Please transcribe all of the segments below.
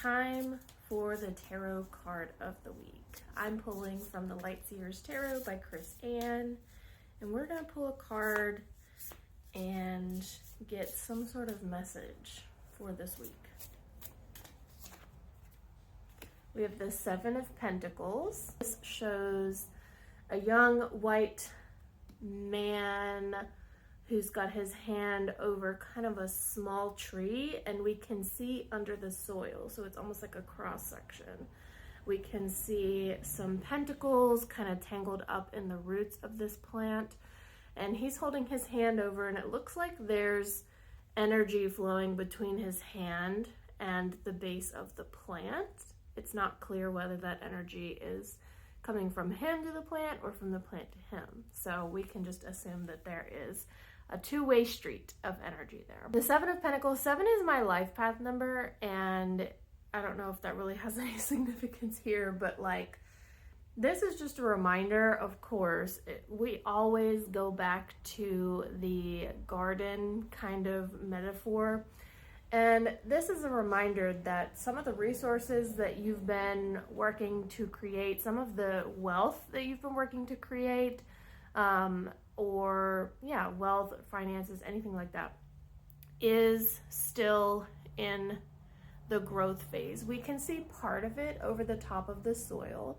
Time for the tarot card of the week. I'm pulling from the Light Seers Tarot by Chris Ann, and we're going to pull a card and get some sort of message for this week. We have the Seven of Pentacles. This shows a young white man who's got his hand over kind of a small tree, and we can see under the soil, so it's almost like a cross section. We can see some pentacles kind of tangled up in the roots of this plant, and he's holding his hand over, and it looks like there's energy flowing between his hand and the base of the plant. It's not clear whether that energy is coming from him to the plant or from the plant to him, so we can just assume that there is a two-way street of energy there. The Seven of Pentacles, 7 is my life path number, and I don't know if that really has any significance here, but like, this is just a reminder, of course, we always go back to the garden kind of metaphor, and this is a reminder that some of the resources that you've been working to create, some of the wealth that you've been working to create, wealth, finances, anything like that, is still in the growth phase. We can see part of it over the top of the soil,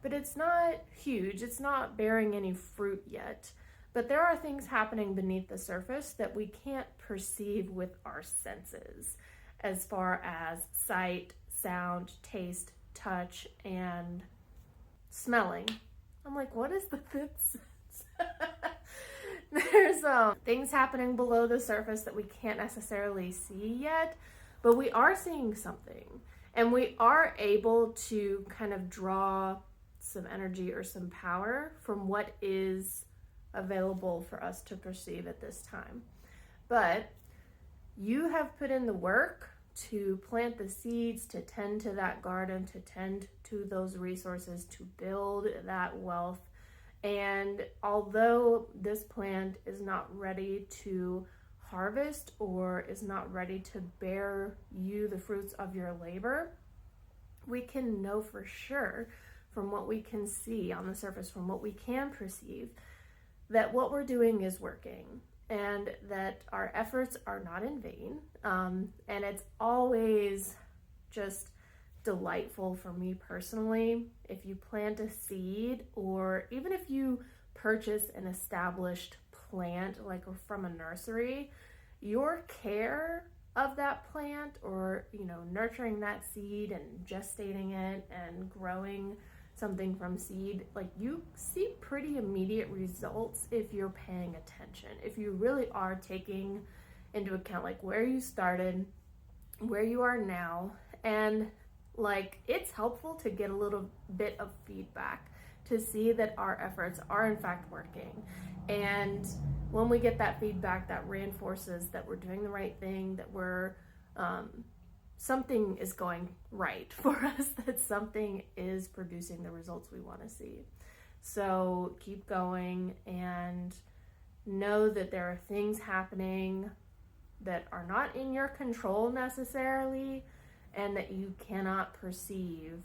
but it's not huge. It's not bearing any fruit yet, but there are things happening beneath the surface that we can't perceive with our senses, as far as sight, sound, taste, touch, and smelling. I'm like, what is the fifth sense? There's things happening below the surface that we can't necessarily see yet, but we are seeing something, and we are able to kind of draw some energy or some power from what is available for us to perceive at this time. But you have put in the work to plant the seeds, to tend to that garden, to tend to those resources, to build that wealth. And although this plant is not ready to harvest or is not ready to bear you the fruits of your labor, we can know for sure from what we can see on the surface, from what we can perceive, that what we're doing is working, and that our efforts are not in vain. And it's always just delightful for me personally, if you plant a seed, or even if you purchase an established plant like from a nursery, your care of that plant, or nurturing that seed and gestating it and growing something from seed, like, you see pretty immediate results if you're paying attention, if you really are taking into account like where you started, where you are now. And like, it's helpful to get a little bit of feedback to see that our efforts are in fact working. And when we get that feedback, that reinforces that we're doing the right thing, that we're something is going right for us, that something is producing the results we want to see. So keep going, and know that there are things happening that are not in your control necessarily, and that you cannot perceive.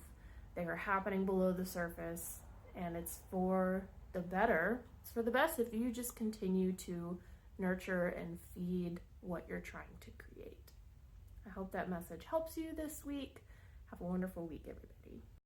They are happening below the surface, and it's for the better. It's for the best if you just continue to nurture and feed what you're trying to create. I hope that message helps you this week. Have a wonderful week, everybody.